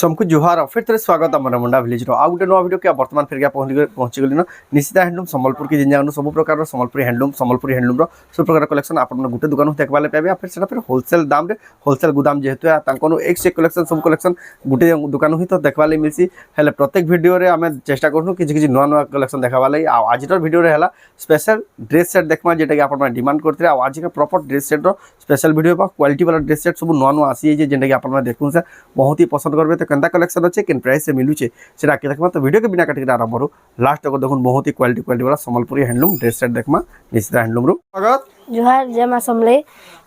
सबको जुहार फिर थे स्वागत आम मुंडा विलेज आउ गोटे नुआ वीडियो क्या बर्तमान फिर पहुंची गली निशिता हैंडलूम संबलपुर की जिन सब प्रकार संबलपुरी हैंडलूम सब प्रकार कलेक्शन आप गोटे दुकान देखा पाए फिर से फिर होलसेल दाम रे होलसेल गुदाम जेहेतु एक से कलेक्शन सब कलेक्शन गोटे दुकान ही तो देखा मिलसी हेल्ले प्रत्येक वीडियो आम चेष्टा करूँ कि नुआ नुआ कलेक्शन देखा आज वीडियो है स्पेशल ड्रेस सेट देखा जेटा कि आप डिमांड करते आज proper dress set special video quality वाला ड्रेस सेट सब नुआ नुआ आसी जेटा कि आप देखूँ से बहुत ही पसंद करेंगे तो केंता कलेक्शन अच्छे किन प्राइस से मिलूचे से देखा तो वीडियो के बिना काटिक आरंभ रू लास्ट तक देखो बहुत ही क्वालिटी वाला संबलपुरी हैंडलूम ड्रेस सेट देखमा निशिता हैंडलूम रू स्वागत जोहार जय मां समले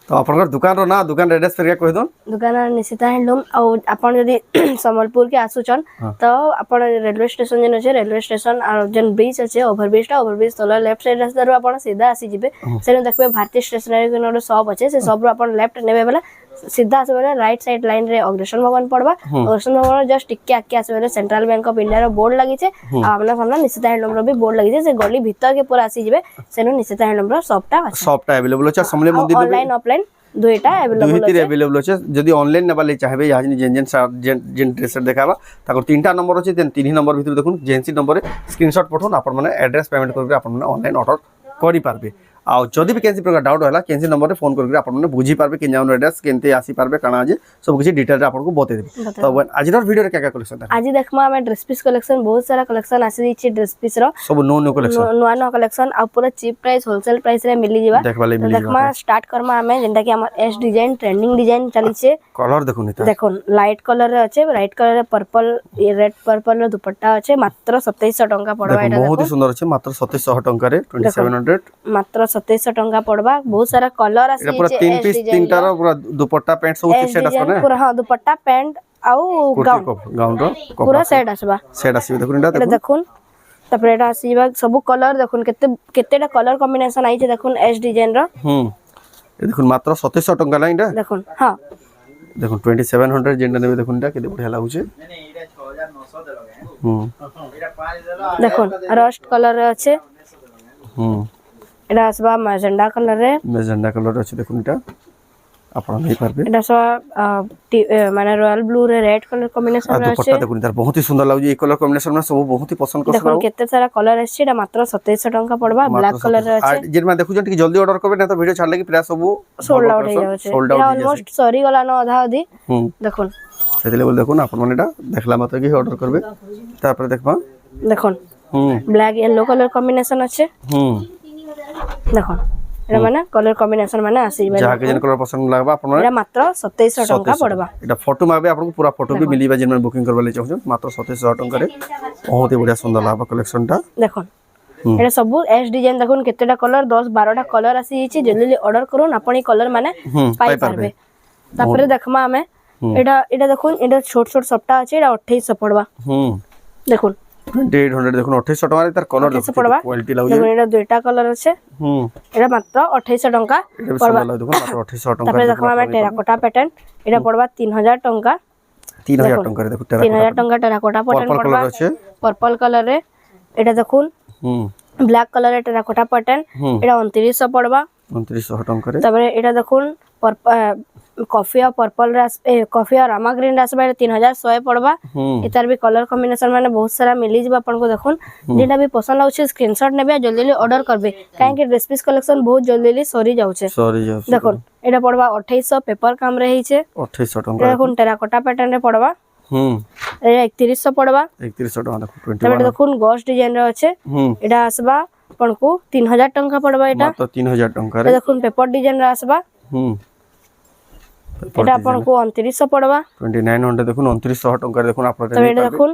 तो आपनकर दुकान रो ना दुकान एड्रेस फिर कह दो दुकान निशिता हैंडलूम और आपन यदि संबलपुर के आसुचन तो आपन रेलवे स्टेशन जेन अछि रेलवे स्टेशन और जेन ब्रिज अछि ओवरब्रिज तले लेफ्ट साइड रास्ता रो आपन सीधा आसी जिबे सेन देखबे भारतीय स्टेशनरी के नो शॉप अछि से शॉप रो आपन लेफ्ट नेबे वाला सीधा आसे वाला राइट साइड लाइन रे अग्रसेन भवन पड़बा अग्रसेन भवन जस्ट टिक्के आके आसे वाला सेंट्रल बैंक ऑफ इंडिया रो बोर्ड लागि छे आमना सामना निशिता हैंडलूम रो भी बोर्ड लागि छे से गली भीतर के पूरा आसी जिबे सेनो निशिता हैंडलूम रो शॉपटा अवेलेबल अछि समले मंदिर ऑनलाइन ऑफलाइन दुईटा अवेलेबल अछि जदी ऑनलाइन नेबा ले चाहबे या जेन ड्रेस सेट देखाबा ताको तीनटा नंबर अछि देन तीन नंबर भीतर देखुन जेंसी नंबर रे स्क्रीनशॉट पठोन आपन माने एड्रेस पेमेंट करके आपन माने ऑनलाइन ऑर्डर करि पारबे आ जदि भी केनसी प्रकार डाउट होला केनसी नंबर रे फोन करके आपन माने बुझी पारबे कि जाउन एड्रेस केनते आसी पारबे काना जे सब किछि डिटेल रे आपन को बते देबे तो आज रो वीडियो रे क्या कलेक्शन आज देखमा हम ड्रेस पीस कलेक्शन बहुत सारा कलेक्शन आसी छि ड्रेस पीस रो सब नो कलेक्शन कलेक्शन आ पूरा चीप प्राइस होलसेल प्राइस रे मिली जीवा देखमा स्टार्ट करमा हमें जेंटा कि हमर एस डिजाइन ट्रेंडिंग डिजाइन चली छे कलर देखो लाइट कलर रे अछि लाइट कलर रे पर्पल रेड पर्पल रो दुपट्टा अछि मात्र 2700 टंका पड़बा एटा बहुत ही सुंदर अछि मात्र 2700 टंका रे 2700 मात्र 2700 टंका पड़बा बहुत सारा कलर आसी पूरा तीन पीस तीनटा रो पूरा दुपट्टा पैंट सब सेट आसबा पूरा हां दुपट्टा पैंट आउ गाउन रो पूरा सेट आसबा देखुन एटा देखुन तपर एटा आसीबा सब कलर देखुन केतेटा कलर कॉम्बिनेशन आई छे देखुन एस डिजाइन रो ये देखुन मात्र 2700 टंका लाइन एटा देखुन हां देखुन 2700 जेंडा नेबे देखुन एटा केते बढ़िया लागु छे देखुन रस्ट कलर रे अछि एटा आसबा मैजेंडा कलर अछि देखुन एटा आपण नहीं पारबे एटा सब माने रॉयल ब्लू रे रेड कलर कॉम्बिनेशन रे अछि दुपट्टा देखुन तार बहुत ही सुंदर लागु ए कलर कॉम्बिनेशन में सब बहुत ही पसंद करछो देखुन केते सारा कलर अछि एटा मात्र 2700 टंका पड़बा ब्लैक कलर रे अछि जेन में देखु जन कि जल्दी ऑर्डर करबे ना तो वीडियो छाड़ले कि प्राय सब सोल्ड आउट हो जाय छै ऑलमोस्ट सॉरी गला न आधा आधी देखुन सेते लेवल देखुन आपण माने एटा देखला मात्र कि ऑर्डर करबे तापर देखबा देखुन ब्लैक येलो कलर कॉम्बिनेशन अछि देखुन एटा माने कलर कॉम्बिनेशन माने आसीबे जहा के जन कलर पसंद लागबा आपण माने एटा मात्र 2700 टंका पड़बा एटा फोटो माबे आपन को पूरा फोटो भी मिलीबा जेन में बुकिंग करबा ले चाहू मात्र 2700 टंका रे बहुत ही बढ़िया सुंदर लागबा कलेक्शन टा देखुन एटा सब एस डिजाइन देखुन केतेटा कलर 10 12 टा कलर आसी छि जल्दी ऑर्डर करून आपण कलर माने पाई पारबे तापर देखमा हमें एटा देखुन एटा छोट छोट सपटा अछि एटा 2800 पड़बा देखुन 2800 देखुन 2800 टका रे तार कलर देखुन क्वालिटी लागु देखुन एटा दुईटा कलर अछि एटा मात्र 2800 टका पड़बा देखुन मात्र 2800 टका तापर देखमा हमें टेराकोटा पैटर्न एटा पड़बा 3000 टका 3000 टका रे देखुन 3000 टका टेराकोटा पैटर्न पड़बा पर्पल कलर रे एटा देखुन ब्लैक कलर रे टेराकोटा पैटर्न एटा 2900 पड़बा 2900 टका रे तापर एटा देखुन कॉफी और पर्पल कॉफी और रामा ग्रीन रास 3100 पड़बा इतार भी कलर कॉम्बिनेशन माने बहुत सारा मिली जबा अपन को देखुन जेटा भी पसंद आउछ स्क्रीनशॉट नेबे जल्दी ऑर्डर करबे काहे कि ड्रेस पीस कलेक्शन बहुत जल्दी सरी जाउछे देखुन एटा पड़बा 2800 पेपर काम रही छे 2800 टका देखुन टेराकोटा पैटर्न रे पड़बा 3100 पड़बा 3100 टका देखुन 21 देखुन गोस्ट डिजाइन रे अछि एटा आसबा अपन को 3000 टका पड़बा एटा मात्र 3000 टका रे देखुन पेपर डिजाइन रे आसबा एटा अपन को 2900 पड़बा 2900 देखुन 2900 टका देखुन आपन तो एटा देखुन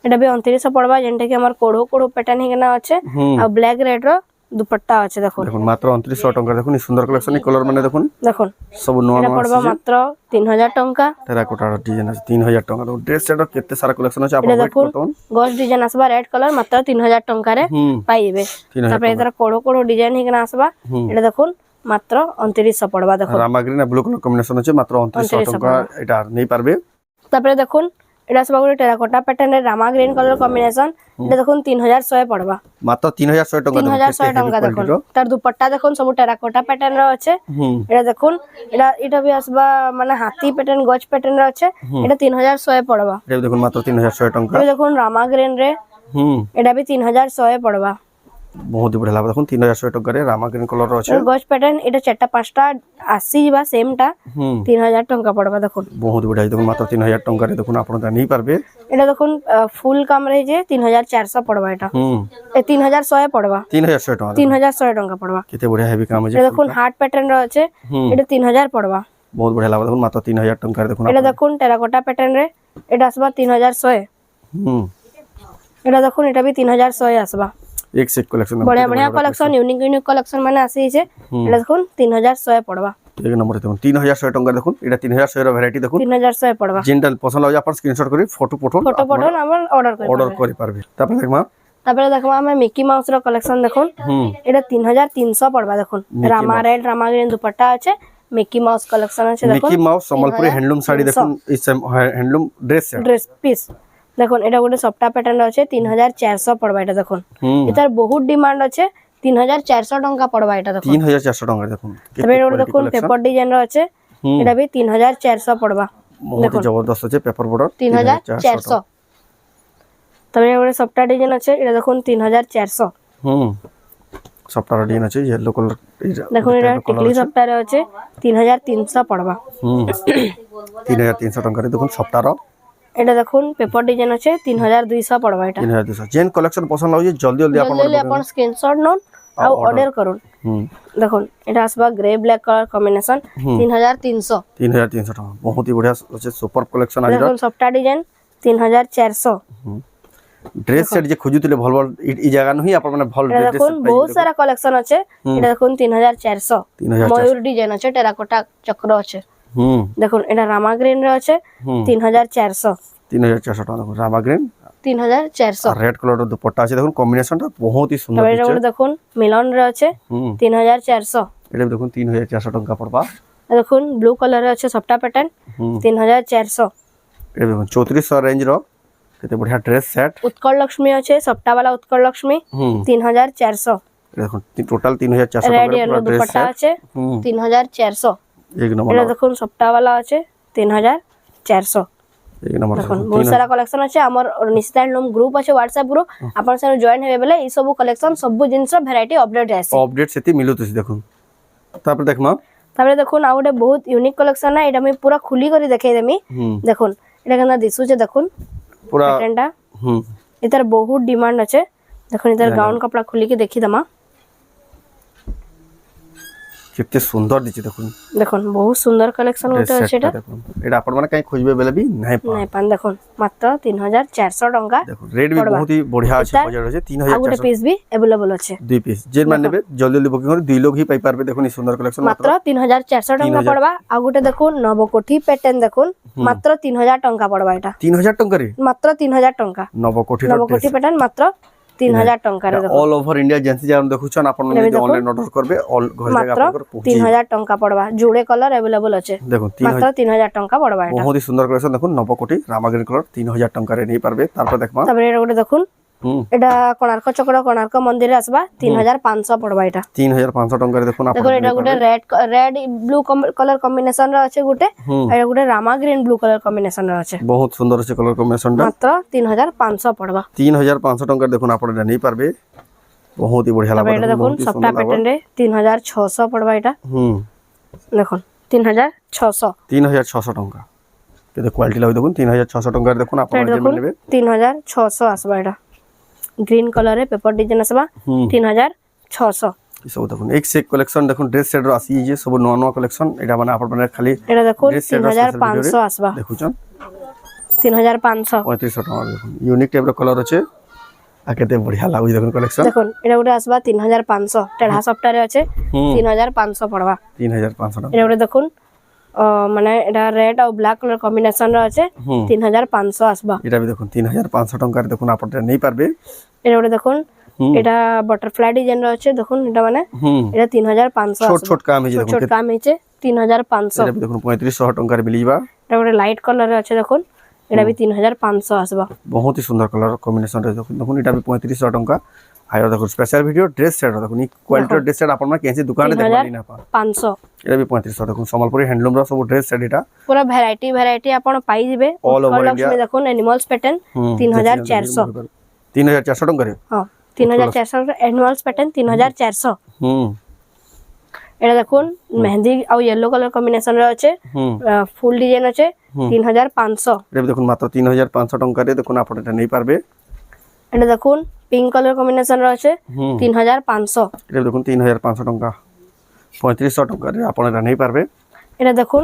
एटा भी 2900 पड़बा जेंटे कि हमर कोड़ो पैटर्न ही केना अछि आ ब्लैक रेड रो दुपट्टा अछि देखुन मात्र 2900 टका देखुन सुंदर कलेक्शन कलर माने देखुन सब नोआ एटा पड़बा मात्र 3000 टका टेराकोटा डिजाइन अछि 3000 टका ड्रेस सेट केते सारा कलेक्शन अछि आपन देखुन गोस्ट डिजाइन आसबा रेड कलर मात्र 3000 टका रे पाइबे तापर एतर कोड़ो डिजाइन ही केना आसबा एटा देखुन मात्र 2900 पड़बा देखो Rama green blue colour combination अछि मात्र 2900 टका एटा नै पारबे तापर देखुन এটা আসবা গোটে টেরাকোটা প্যাটার্ন রে রামা গ্রিন কলর কম্বিনেশন এটা দেখুন 3100 পড়বা মাত্র 3100 টাকা 3100 টাকা দেখুন তার দুপট্টা দেখুন সব টেরাকোটা প্যাটার্ন রে আছে এটা দেখুন এটা भी আসবা মানে হাতি প্যাটার্ন গজ প্যাটার্ন রে আছে এটা 3100 পড়বা এটা দেখুন মাত্র 3100 টাকা এটা দেখুন রামা গ্রিন রে এটা भी 3100 পড়বা বহুত বড় লাগবে দেখুন 3100 টাকা রে রামা গ্রিন কলর আছে গজ প্যাটার্ন এটা চারটা পাঁচটা আসি যা সেমটা 3000 টাকা পড়বা দেখুন বহুত বড় দেখুন মাত্র 3000 টাকা রে দেখুন আপনারা নেই পারবে এটা দেখুন ফুল কাম রে যে 3400 পড়বা এটা এ 3100 পড়বা 3100 টাকা 3100 টাকা পড়বা কেতে বড় হেভি কাম আছে এটা দেখুন হার্ট প্যাটার্ন রে আছে এটা 3000 পড়বা বহুত বড় লাগবে দেখুন মাত্র 3000 টাকা রে দেখুন এটা দেখুন টেরাকোটা প্যাটার্ন রে এটা আসবা 3100 এটা দেখুন এটা भी 3100 আসবা एक से एक कलेक्शन बढ़िया बढ़िया कलेक्शन यूनिक कलेक्शन माने आसी छे এটা দেখুন 3100 পড়বা एक नंबर देखुन 3100 টাকা দেখুন এটা 3100 এর ভ্যারাইটি দেখুন 3100 পড়বা যেটা পছন্দ হয় আপনারা স্ক্রিনশট করে ফটো আমার অর্ডার করে পারবে তারপরে দেখমা তারপরে দেখবা আমি মিকি মাউস র কালেকশন দেখুন এটা 3300 পড়বা দেখুন রামা রেড রামা গ্রিন দুপট্টা আছে মিকি মাউস কালেকশন আছে দেখুন Mickey mouse Sambalpuri handloom sari দেখুন এই হ্যান্ডলুম ড্রেস পিস দেখুন এটা গোটে সফটা প্যাটার্ন আছে 3400 পড়বা এটা দেখুন এটার বহুত ডিমান্ড আছে 3400 টাকা পড়বা এটা দেখুন 3400 টাকা দেখুন তারপরে এটা দেখুন পেপার ডিজাইন র আছে এটা भी 3400 পড়বা বহুত জবরদস্ত আছে পেপার বর্ডার 3400 তারপরে এটা সফটা ডিজাইন আছে এটা দেখুন 3400 সফটওয়্যার ডিজাইন আছে ইয়েলো কালার দেখুন এটা টিকলি সফটওয়্যার আছে 3300 পড়বা 3300 টাকা দেখুন সফটওয়্যার এটা দেখুন পেপার ডিজাইন আছে 3200 পড়বা এটা 3200 জেন কালেকশন পছন্দ লাগে জলদি জলদি আপন স্ক্রিনশট নন আর অর্ডার করুন দেখুন এটা আসবা গ্রে ব্ল্যাক কালার কম্বিনেশন 3300 3300 টাকা বহুত হি বঢ়িয়া আছে সুপার কালেকশন আজ দেখুন সফটওয়্যার ডিজাইন 3400 ড্রেস সেট যে খুঁজুଥିଲେ ভাল ভাল এই জায়গা নহি আপন মানে ভাল ড্রেস দেখুন বহুত সারা কালেকশন আছে এটা দেখুন 3400 ময়ূর ডিজাইন আছে টেরাকোটা চক্র আছে দেখুন এটা রামা গ্রিন রে আছে 3400 টাকা দেখুন রামা গ্রিন 3400 আর রেড কালার দুপট্টা আছে দেখুন কম্বিনেশনটা বহুত হি সুন্দর এটা দেখুন মিলন রে আছে 3400 এটা দেখুন 3400 টাকা পড়বা দেখুন ব্লু কালার আছে সফটা প্যাটার্ন 3400 এটা দেখুন 3400 রেঞ্জ র কেতে বঢ়িয়া ড্রেস সেট উৎকল লক্ষ্মী আছে সফটা वाला উৎকল লক্ষ্মী 3400 দেখুন টোটাল 3400 রেড টাকা ইয়েলো ড্রেস দুপট্টা আছে 3400 এক নম্বর এটা দেখুন সফটা वाला আছে 3400 এক নম্বর দেখুন বহুত সারা কালেকশন আছে আমার নিশ্চিত হ্যান্ডলুম গ্রুপ আছে হোয়াটসঅ্যাপ গ্রুপ আপনার সাথে জয়েন হবে বেলে এই সব কালেকশন সব জিনিস ভ্যারাইটি আপডেট আছে আপডেট সেতি মিলুতছি দেখুন তারপরে দেখমা তারপরে দেখুন আর গোটে বহুত ইউনিক কালেকশন না এটা আমি পুরা খুলি করে দেখাই দেমি দেখুন এটা কেনা দিশুছে দেখুন পুরা প্যাটার্নটা এটার বহুত ডিমান্ড আছে দেখুন এটার গাউন কাপড়া খুলি কি দেখি দমা কেতে সুন্দর দিছে দেখুন দেখুন বহুত সুন্দর কালেকশন গোটে আছে এটা এটা আপন মানে কাই খুঁজবে বেলে বি নাই পা নাই পান দেখুন মাত্র 3400 টাকা দেখুন রেট বি বহুত হি বঢ়িয়া আছে বাজার আছে 3400 আর গোটে পিস বি अवेलेबल আছে দুই পিস যে মানে নেবে জলদি জলদি বুকিং করে দুই লোক হি পাই পারবে দেখুন এই সুন্দর কালেকশন মাত্র 3400 টাকা পড়বা আর গোটে দেখুন নবকোঠি প্যাটার্ন দেখুন মাত্র 3000 টাকা পড়বা এটা 3000 টাকা রে মাত্র 3000 টাকা নবকোঠি প্যাটার্ন মাত্র 3000 টাকা রে দেখুন অল ওভার ইন্ডিয়া যেনসি যান দেখুছন আপন যদি অনলাইন অর্ডার করবে অল ঘর জায়গা আপনাদের পৌঁছে 3000 টাকা পড়বা জুড়ে কালার अवेलेबल আছে দেখুন মাত্র 3000 টাকা পড়বা এটা বহুত সুন্দর কালেকশন দেখুন নবকোটি রামাগ্রিন কালার 3000 টাকা রে নেই পারবে তারপর দেখবা তারপরে এটা গোটে দেখুন এটা কোণার্ক চক্র কোণার্ক মন্দিরে আসবা 3500 পড়বা এটা 3500 টাকা রে দেখুন দেখুন এটা গোটে রেড ব্লু কালার কম্বিনেশন র আছে গোটে আর এটা গোটে রামা গ্রিন ব্লু কালার কম্বিনেশন র আছে বহুত সুন্দর আছে কালার কম্বিনেশনটা মাত্র 3500 পড়বা 3500 টাকা দেখুন আপনারা নেই পারবে বহুত হি বঢ়িয়া লাগবে এটা দেখুন সফটা প্যাটার্ন রে 3600 পড়বা এটা দেখুন 3600 টাকা কেতে কোয়ালিটি লাগবে দেখুন 3600 টাকা দেখুন আপনারা যে নেবে 3600 আসবা এটা গ্রিন কালার রে পেপার ডিজাইন আসবা 3600 सब देखुन एक से एक कलेक्शन देखुन ड्रेस सेट रो आसी जे सब नवा नवा कलेक्शन एटा माने आपन माने खाली এটা দেখুন 3500 আসবা देखुचन 3500 3500 টাকা দেখুন यूनिक टाइप रो कलर আছে আকেতে বঢ়িয়া লাগু দেখুন কালেকশন দেখুন এটা গোটে আসবা 3500 টেড়া সফটওয়্যার আছে 3500 পড়বা 3500 টাকা এটা গোটে দেখুন মানে এটা রেড আর ব্ল্যাক কালার কম্বিনেশন র আছে 3500 আসবা এটা भी দেখুন 3500 টাকা দেখুন আপনারা নেই পারবে এটা গোটে দেখুন এটা বাটারফ্লাই ডিজাইন র আছে দেখুন এটা মানে এটা 3500 ছোট ছোট কাম আছে দেখুন ছোট কাম আছে 3500 এটা भी দেখুন 3500 টাকা রে মিলিবা এটা গোটে লাইট কালার আছে দেখুন এটা বি 3500 আসবা। बहुत ही सुंदर कलर कॉम्बिनेशन रे देखो देखो एटा भी 3500 टंका आयो देखो स्पेशल वीडियो ड्रेस सेट देखो नी क्वालिटी ड्रेस सेट आपन केसी दुकान रे देखबा ना पा 500 एटा भी 3500 देखो संबलपुरी हैंडलूम रो सब ड्रेस सेट एटा पूरा वैरायटी आपण पाई जिवे। All over colours India। में देखो एनिमल्स पैटर्न 3400। 3400 टंका रे हां 3400 एनिमल्स पैटर्न 3400। এটা দেখুন মেহেন্দি আর येलो कलर कॉम्बिनेशन रे আছে ফুল ডিজাইন আছে 3500। এটা দেখুন মাত্র 3500 টাকা রে দেখুন আপন এটা নেই পারবে। এটা দেখুন পিঙ্ক कलर कॉम्बिनेशन রে আছে 3500। এটা দেখুন 3500 টাকা 3500 টাকা রে আপন এটা নেই পারবে। এটা দেখুন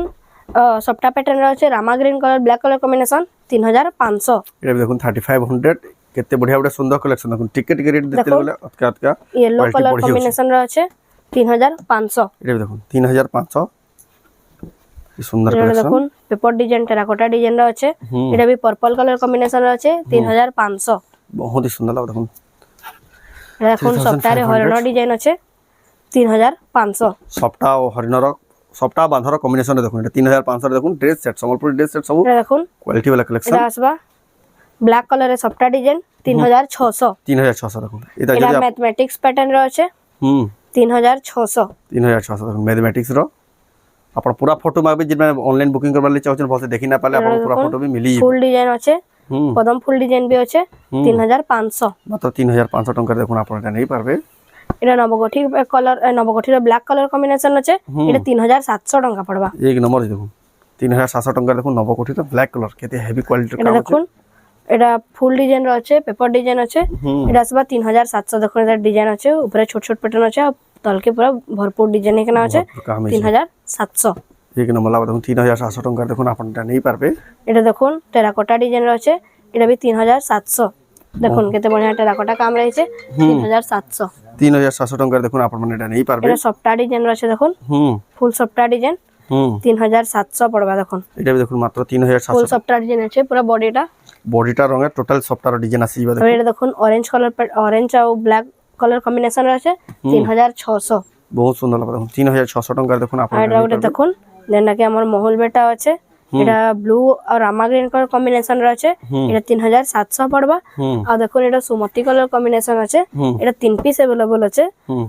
সফটা প্যাটার্ন রে আছে রামা green colour black colour combination 3500। এটা দেখুন 3500 কেতে বঢ়িয়া বঢ়িয়া সুন্দর কালেকশন দেখুন টিকে টিকে রেট দিতে বলে আজকে আজকে येलो कलर कॉम्बिनेशन রে আছে 3500। এটা দেখুন 3500 কি সুন্দর এটা কালেকশন দেখুন পেপার ডিজাইন টেরাকোটা ডিজাইন রে আছে। এটা भी पर्पल कलर कॉम्बिनेशन রে আছে 3500। बहुत ही सुंदर लग देखुन এটা দেখুন সফটা রে হরিণ ডিজাইন আছে 3500। সফটা ও হরিণর সফটা বাঁধর কম্বিনেশন দেখুন এটা 3500 দেখুন dress set Sambalpuri dress set সব এটা দেখুন কোয়ালিটি वाला কালেকশন এটা আসবা ব্ল্যাক कलर রে সফটা ডিজাইন 3600। 3600 দেখুন এটা এটা যদি ম্যাথমেটিক্স প্যাটার্ন রে আছে 3600। 3600 দেখুন ম্যাথমেটিক্স रो आपण पूरा फोटो मागबे जिन में ऑनलाइन बुकिंग करबा ले चाहछन भलसे देखि ना पाले आपण पूरा फोटो भी मिली फुल डिजाइन আছে পদম ফুল ডিজাইন भी আছে 3500। মাত্র 3500 টাকা দেখুন आपण এটা নেই পারবে। এটা নবগঠি কলর নবগঠির ব্ল্যাক कलर কম্বিনেশন আছে এটা 3700 টাকা পড়বা। এক নম্বর দেখুন 3700 টাকা দেখুন নবকোটি তো ব্ল্যাক কালার কেতে হেভি কোয়ালিটির এটা কাম আছে। দেখুন এটা ফুল ডিজাইন র আছে পেপার ডিজাইন আছে এটা আসবা 3700 দেখুন এটা ডিজাইন আছে উপরে ছোট ছোট প্যাটার্ন আছে আর তলকে পুরো ভরপুর ডিজাইন এখানে আছে 3700। এক নম্বর লাভ দেখুন 3700 টাকা দেখুন আপন এটা নেই পারবে। এটা দেখুন টেরাকোটা ডিজাইন র আছে এটা भी 3700। দেখুন কেতে বড়িয়া টেরাকোটা কাম রয়েছে 3700। 3700 টাকা দেখুন আপন মানে এটা নেই পারবে। এটা সফটা ডিজাইন র আছে দেখুন ফুল সফটা ডিজাইন 3700 পড়বা দেখুন। এটা দেখুন মাত্র ফুল 3700 সফটা ডিজাইন আছে পুরো বডিটা বডিটা রঙের টোটাল সফটার ডিজাইন আসিবা আর দেখুন। এটা দেখুন অরেঞ্জ কালার অরেঞ্জ আর ব্ল্যাক কালার কম্বিনেশন আছে 3600। বহুত সুন্দর লাগে দেখুন 3600 টাকা দেখুন আপন আর এটা দেখুন যেটাকে আমার মহল বেটা আছে এটা ব্লু আর রামা গ্রিন কালার কম্বিনেশন আছে এটা 3700 পড়বা। আর দেখুন এটা সুমতি কালার কম্বিনেশন আছে এটা 3 পিস अवेलेबल আছে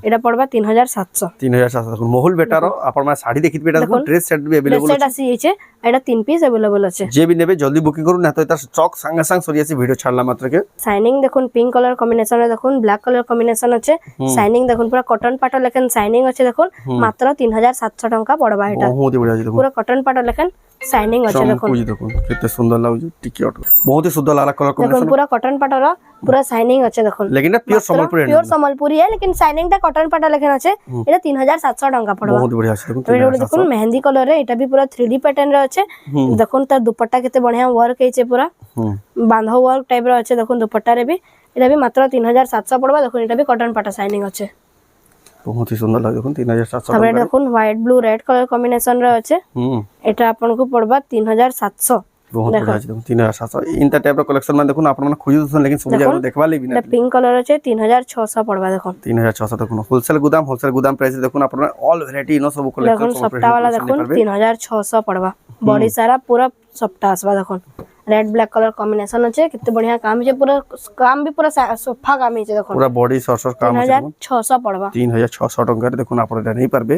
এটা পড়বা 3700। 3700 দেখুন মহল বেটার আপন মানে শাড়ি দেখিত বেটা দেখুন ড্রেস সেট भी अवेलेबल সেট আছে এইছে এটা 3 পিস अवेलेबल আছে। যে বি নেবে জলদি বুকিং করুন না তো এটা স্টক সঙ্গে সঙ্গে সরি আছে ভিডিও ছাড়লাম মাত্রকে। শাইনিং দেখুন পিঙ্ক কালার কম্বিনেশন দেখুন ব্ল্যাক কালার কম্বিনেশন আছে শাইনিং দেখুন পুরো কটন পাটো লেখেন শাইনিং আছে দেখুন মাত্র 3700 টাকা পড়বা এটা বহুত বড়িয়া আছে দেখুন পুরো কটন পাটো লেখেন শাইনিং আছে দেখুন। চমকুজি দেখুন কেতে সুন্দর লাগুছে টিকি অটো বহুত ही सुंदर लाला कलर देखो कॉम्बिनेशन पूरा कॉटन पटर पूरा शाइनिंग আছে দেখুন लेकिन ना प्योर संबलपुरी प्योर संबलपुरी है लेकिन शाइनिंग টা कॉटन पटर লেখেন আছে এটা 3700 টাকা পড়বা। बहुत बढ़िया আছে দেখুন এটা দেখুন মেহেন্দি कलर রে এটা भी पूरा 3D पैटर्न রে আছে দেখুন তার দুপাট্টা কেতে বঢ়িয়া ওয়ার্ক ହେଇছে पूरा বাঁধা ওয়ার্ক টাইপ রে আছে দেখুন দুপাট্টা রে भी এটা भी মাত্র 3700 পড়বা দেখুন এটা भी कॉटन पटर शाइनिंग আছে बहुत ही सुंदर লাগে দেখুন 3700 তারপরে দেখুন white blue red colour combination রে আছে এটা আপনাকে পড়বা 3700। बहुत बढ़िया আছে দেখুন 3700 ইনটা টাইপৰ কালেকশন মানে দেখুন আপন মানে খুঁজি দছন लेकिन सब जगह देखबा लेबी ना এটা পিঙ্ক কালার আছে 3600 পড়বা দেখুন। 3600 দেখুন হোলসেল গুদাম প্রাইস দেখুন আপন অল ভ্যারাইটি নো सब দেখুন কালেকশন সফটা वाला দেখুন 3600 পড়বা বডি সারা পুরো সফটা আসবা দেখুন रेड ब्लैक कलर कॉम्बिनेशन আছে कितने बढ़िया काम है पूरा काम भी पूरा सोफा काम है देखो पूरा बॉडी सरसर काम है 3600 पड़वा 3600 টাকা দেখুন আপন এটা নেই পারবে।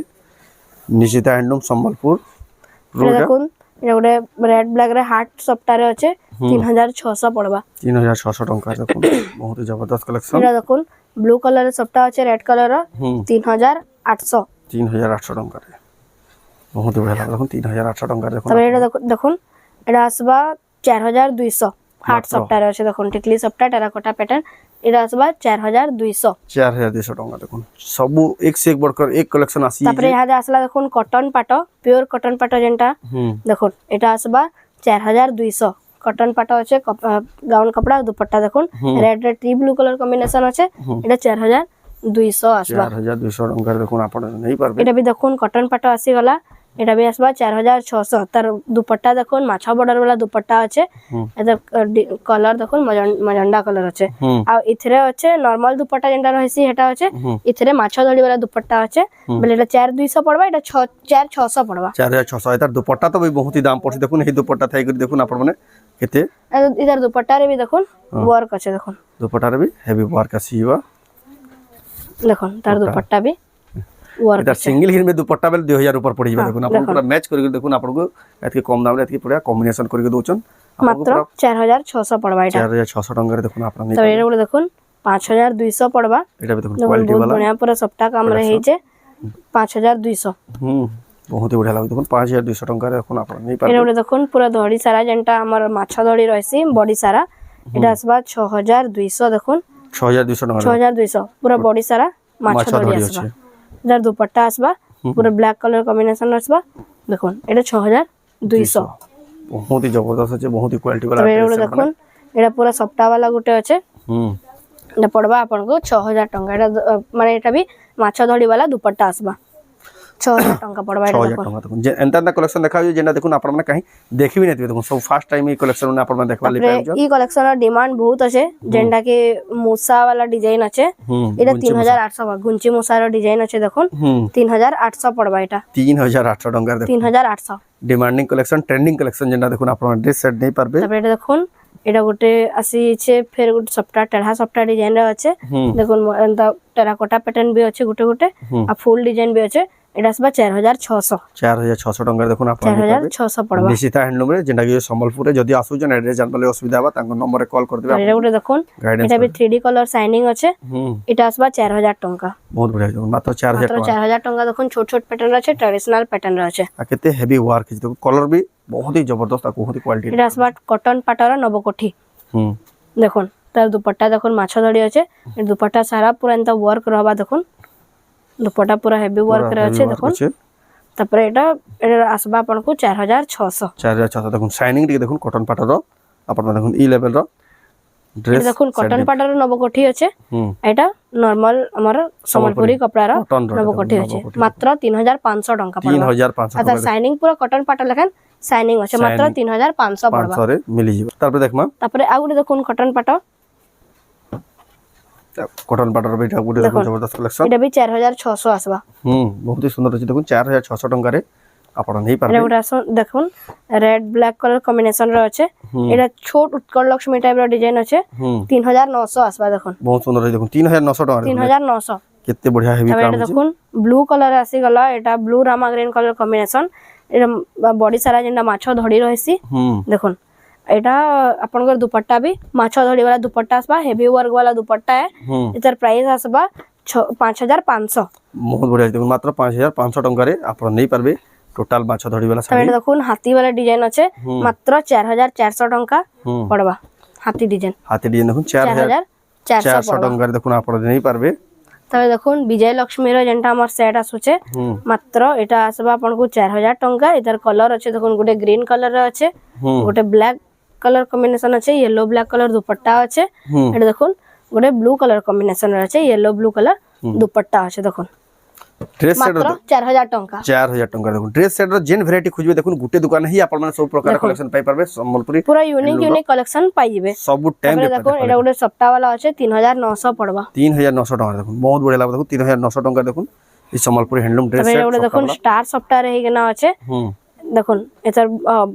নিশিতা হ্যান্ডলুম সম্বলপুর দেখুন এটা গোটে रेड ब्लैक रे हार्ट সফটা রে আছে 3600 পড়বা 3600 টাকা দেখুন বহুত জবরদস্ত কালেকশন। এটা দেখুন ব্লু कलर সফটা আছে रेड कलर 3800 3800 টাকা বহুত ভালো লাগে দেখুন 3800 টাকা দেখুন। তবে এটা দেখুন এটা আসবা 4200 হার্ট সফটা রে আছে দেখুন টিকলি সফটা টেরাকোটা প্যাটার্ন এটা আসবা 4200 4200 টাকা দেখুন সব এক से एक बढ़कर एक कलेक्शन আসি। তারপরে ইহাদে আসলা দেখুন কটন পাটো পিওর কটন পাটো যেটা দেখুন এটা আসবা 4200 কটন পাটো আছে গাউন কাপড়া দুপাট্টা দেখুন রেড রেড টি ব্লু কালার কম্বিনেশন আছে এটা 4200 আসবা 4200 টাকা দেখুন আপন নেই পারবে। এটা भी দেখুন কটন পাটো আসি গলা এটা বি আসবা 4600 তার দুপট্টা দেখুন মাছ বর্ডার वाला দুপট্টা আছে এটার কলর দেখুন মজন্ডা কলর আছে আর ইথরে আছে নরমাল দুপট্টা যেটা রহিছি এটা আছে ইথরে মাছ ধড়ি वाला দুপট্টা আছে বলে এটা 4200 পড়বা এটা 4600 পড়বা 4600 এটার দুপট্টা তো বহুত দাম পড়ছে দেখুন এই দুপট্টা থাই করে দেখুন আপনার মানে কেতে ইধার দুপট্টারে বি দেখুন ওয়ার্ক আছে দেখুন দুপট্টারে বি হেভি ওয়ার্ক আসিবা দেখুন তার দুপট্টা বি ওয়ার্ক এটা সিঙ্গেল হির মে দুপট্টা বেল 2000 ऊपर पड़ी बा देखुन आपन पूरा मैच करके देखुन आपन को एतके कम दाम रे एतके पूरा कॉम्बिनेशन करके दोचन মাত্র 4600 পড়বা এটা 4600 টাকা রে দেখুন আপনার তো এটা বলে দেখুন 5200 পড়বা এটা দেখুন কোয়ালিটি वाला বড়িয়া পুরা সবটা কাম রে হেইছে 5200 বহুত বড়িয়া লাগে দেখুন 5200 টাকা রে দেখুন আপনার নেই এটা পারবে বলে দেখুন পুরা ধড়ি সারা যেটা আমার মাছ ধড়ি রইছি বডি সারা এটা আসবা 6200 দেখুন 6200 টাকা 6200 পুরা বডি সারা মাছ ধড়ি আসবা যার দুপট্টা আসবা পুরো ব্ল্যাক কালার কম্বিনেশন আসবা দেখুন এটা 6200 বহুত জবরদস্ত আছে বহুত কোয়ালিটি वाला এটা দেখুন এটা পুরো সফটা वाला গুটে আছে এটা পড়বা আপনাকে 6000 টাকা এটা মানে এটা বি মাছ ধড়ি वाला দুপট্টা আসবা 6000 টাকা পড়বা এটা 6000 টাকা দেখুন যে এন্তা কালেকশন দেখাও যেটা দেখুন আপনার মানে কাহি দেখিবি না দেখুন সব ফার্স্ট টাইম এই কালেকশন মানে আপনার দেখবা লি পাইব এই কালেকশনের ডিমান্ড বহুত আছে যেটা কি মুসা वाला ডিজাইন আছে এটা 3800 গুঞ্চি মুসার ডিজাইন আছে দেখুন 3800 পড়বা এটা 3800 টাকা দেখুন 3800 ডিমান্ডিং কালেকশন ট্রেন্ডিং কালেকশন যেটা দেখুন আপনার ড্রেস সেট নেই পারবে তারপরে এটা দেখুন এটা গোটে আসিছে ফের গোটে সফটা টেढ़ा সফটা ডিজাইন রে আছে দেখুন এন্তা টেরাকোটা প্যাটার্ন বি আছে গোটে গোটে আর ফুল ডিজাইন বি আছে এটা আসবা 4600 4600 টাকা দেখুন আপনার 4600 পড়বা নিশিতা হ্যান্ডলুম রে যেটা কি সম্বলপুরে যদি আসুছেন এড্রেস জানলে অসুবিধা হবে তাঙ্ক নম্বরে কল করে দিবে এটা গোটে দেখুন এটা বি 3D কলর শাইনিং আছে এটা আসবা 4000 টাকা বহুত বড়িয়া দেখুন মাত্র 4000 টাকা 4000 টাকা দেখুন ছোট ছোট প্যাটার্ন আছে ট্র্যাডিশনাল প্যাটার্ন আছে আর কেতে হেভি ওয়ার্ক আছে দেখুন কলর भी बहुत ही जबरदस्त আর बहुत ही क्वालिटी এটা আসবা কটন পাটর নবকোঠি দেখুন তার দুপট্টা দেখুন মাছ ধড়ি আছে এই দুপট্টা সারা পুরা এন্তা ওয়ার্ক রহবা দেখুন দুপট্টা পুরা হেভি ওয়ার্ক রে আছে দেখুন তারপরে এটা আসবা আপনাকে 4600 4600 দেখুন শাইনিং টিকে দেখুন কটন পাটর আপনারা দেখুন ই লেভেল র ড্রেস দেখুন কটন পাটর নবকোঠি আছে এটা নরমাল আমার সম্বলপুরি কপড়ার নবকোঠি আছে মাত্র 3500 টাকা পড়বা 3500 আচ্ছা শাইনিং পুরা কটন পাটর লেখান শাইনিং আছে মাত্র 3500 পড়বা 500 রে মিলি যাবে তারপরে দেখমা তারপরে আর গুলো দেখুন কটন পাটর কটন পাটর এটা গুলো দেখুন জবরদস্ত কালেকশন এটা বি 4600 আসবা বহুত ही সুন্দর আছে দেখুন 4600 টাকা রে আপনারা নেই পারবে এটা দেখুন রেড ব্ল্যাক কালার কম্বিনেশন রে আছে এটা ছোট উৎকল লক্ষ্মী টাইপের ডিজাইন আছে 3900 আসবা দেখুন বহুত সুন্দর আছে দেখুন 3900 টাকা 3900 কেতে বঢ়িয়া হেভি কাম এটা দেখুন ব্লু কালার আসি গলা এটা ব্লু রামা গ্রিন কালার কম্বিনেশন এটা বডি সারা যেটা মাছ ধড়ি রহিছি দেখুন এটা আপনার দুপট্টা भी মাছ ধড়ি वाला দুপট্টা আসবা হেভি ওয়ার্ক वाला দুপট্টা है এটার প্রাইস আসবা 5500 বহুত বঢ়িয়া দেখুন মাত্র 5500 টাকা রে আপনারা নেই পারবে টোটাল মাছ ধড়ি वाला শাড়ি এটা দেখুন হাতি वाला ডিজাইন আছে মাত্র 4400 টাকা পড়বা হাতি ডিজাইন দেখুন 4400 টাকা রে দেখুন আপনারা নেই পারবে তবে দেখুন বিজয় লক্ষ্মীর যেটা আমার সেট আসুছে মাত্র এটা আসবা আপনাকে 4000 টাকা এটার কলর আছে দেখুন গোটে গ্রিন কলর আছে গোটে ব্ল্যাক কলর কম্বিনেশন আছে ইয়েলো ব্ল্যাক কলর দুপট্টা আছে এটা দেখুন গোটে ব্লু কলর কম্বিনেশন আছে ইয়েলো ব্লু কলর দুপট্টা আছে দেখুন ড্রেস সেট মাত্র 4000 টাকা 4000 টাকা দেখুন ড্রেস সেট র যেন ভ্যারাইটি খুঁজবে দেখুন গুটে দোকানে হি আপনারা সব প্রকার কালেকশন পাই পারবে সম্বলপুরি পুরা ইউনিক কালেকশন পাই যাবে সব টাইম দেখুন এটা গোটে সপ্তাহ वाला আছে 3900 পড়বা 3900 টাকা দেখুন বহুত বড়িয়া লাগবে দেখুন 3900 টাকা দেখুন এই সম্বলপুরি হ্যান্ডলুম ড্রেস সেট এটা দেখুন স্টার সপ্তাহ রে হিগনা আছে দেখুন এটার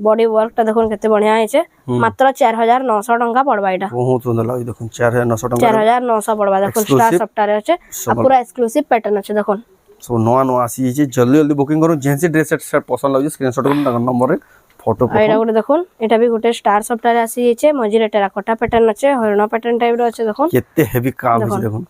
বডি ওয়ার্কটা দেখুন কত বঢ়িয়া আছে মাত্র 4900 টাকা পড়বা এটা বহুত সুন্দর লাগে দেখুন 4900 টাকা 4900 পড়বা দেখুন স্টার সপ্তাহ রে আছে আর পুরা এক্সক্লুসিভ প্যাটার্ন আছে দেখুন সো নয়া নয়া আসি যে জলদি জলদি বুকিং করুন যেনসি ড্রেস সেট পছন্দ লাগে স্ক্রিনশট করুন তার নম্বরে ফটো এটা গোটে দেখুন এটা বি গোটে স্টার সপ্তাহ রে আসি আছে মজিরে টেরাকোটা প্যাটার্ন আছে হরণ প্যাটার্ন টাইপ র আছে দেখুন কেতে হেভি কাম আছে দেখুন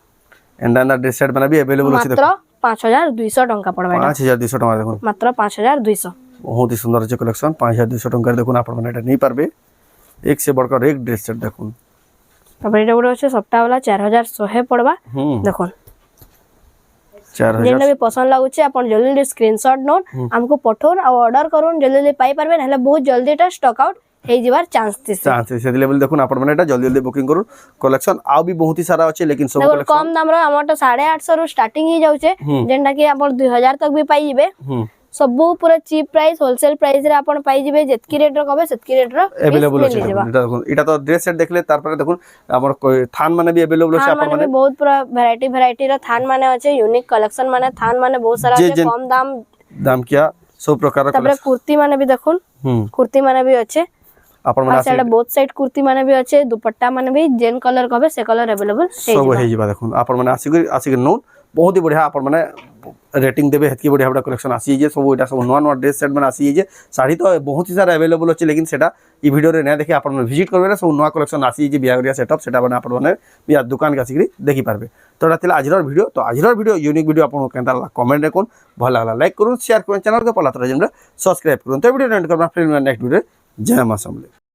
এন্ডা ড্রেস সেট মানে বি अवेलेबल আছে মাত্র 5200 টাকা পড়বা এটা 5200 টাকা দেখুন মাত্র 5200 बहुत ही सुंदर अच्छे कलेक्शन 5200 টাকা দেখুন আপনারা এটা নেই পারবে এক সে বড়कर এক ড্রেস সেট দেখুন তারপরে এটা গোটে আছে সপ্তাহ वाला 4100 পড়বা দেখুন 4000 যেটা भी पसंद लागुचे अपन जल्दी जल्दी स्क्रीनशॉट नोट हमको पठोन और ऑर्डर करून जल्दी जल्दी पाई परबे नहले बहुत जल्दी এটা স্টক আউট হেই যাবার চান্স দিছে সেই লেভেল দেখুন আপনারা এটা জলদি জলদি বুকিং করুন কালেকশন আও भी बहुत ही सारा আছে लेकिन सब দেখুন कलेक्शन কম দাম র আমারটা 850 রু স্টার্টিং হি যাউছে যেটা কি আপন 2000 তক भी পাই যাবে सब पूरा चीप प्राइस होलसेल प्राइस रे आपण पाई जिवे जेतकी रेट रो कहबे सेतकी रेट रो अवेलेबल अछि देखुन एटा तो ड्रेस सेट देखले तार पर देखुन हमर थान माने भी अवेलेबल अछि थान माने बहुत पूरा वैरायटी रो थान माने अछि यूनिक कलेक्शन माने थान माने बहुत सारा अछि कम दाम किया सब प्रकार तबरे कुर्ती माने भी देखुन कुर्ती माने भी अछि आपण माने साइड बोथ साइड कुर्ती माने भी अछि दुपट्टा माने भी जेन कलर कहबे से कलर अवेलेबल सब हे जिबा देखुन आपण माने आसी नो बहुत ही बढ़िया आपण माने रेटिंग देबे हेतकी बढ़िया बड़ा कलेक्शन आसी जे सब एटा सब नवा नवा ड्रेस सेट माने आसी जे साड़ी तो बहुत ही सारा अवेलेबल अछि लेकिन सेटा ई वीडियो रे नै देखि आपण माने विजिट करबे सब नवा कलेक्शन आसी जे बियागरिया सेटअप सेटा माने आपण माने बिया दुकान के आसी देखि पारबे तो रातिला आजर वीडियो तो आजर वीडियो यूनिक वीडियो आपण केनता कमेंट रे कोन भल लागला लाइक करू शेयर करू चैनल के पला तर जेमरा सब्सक्राइब करू तो वीडियो एंड करबा फिर नेक्स्ट वीडियो जय मां समले।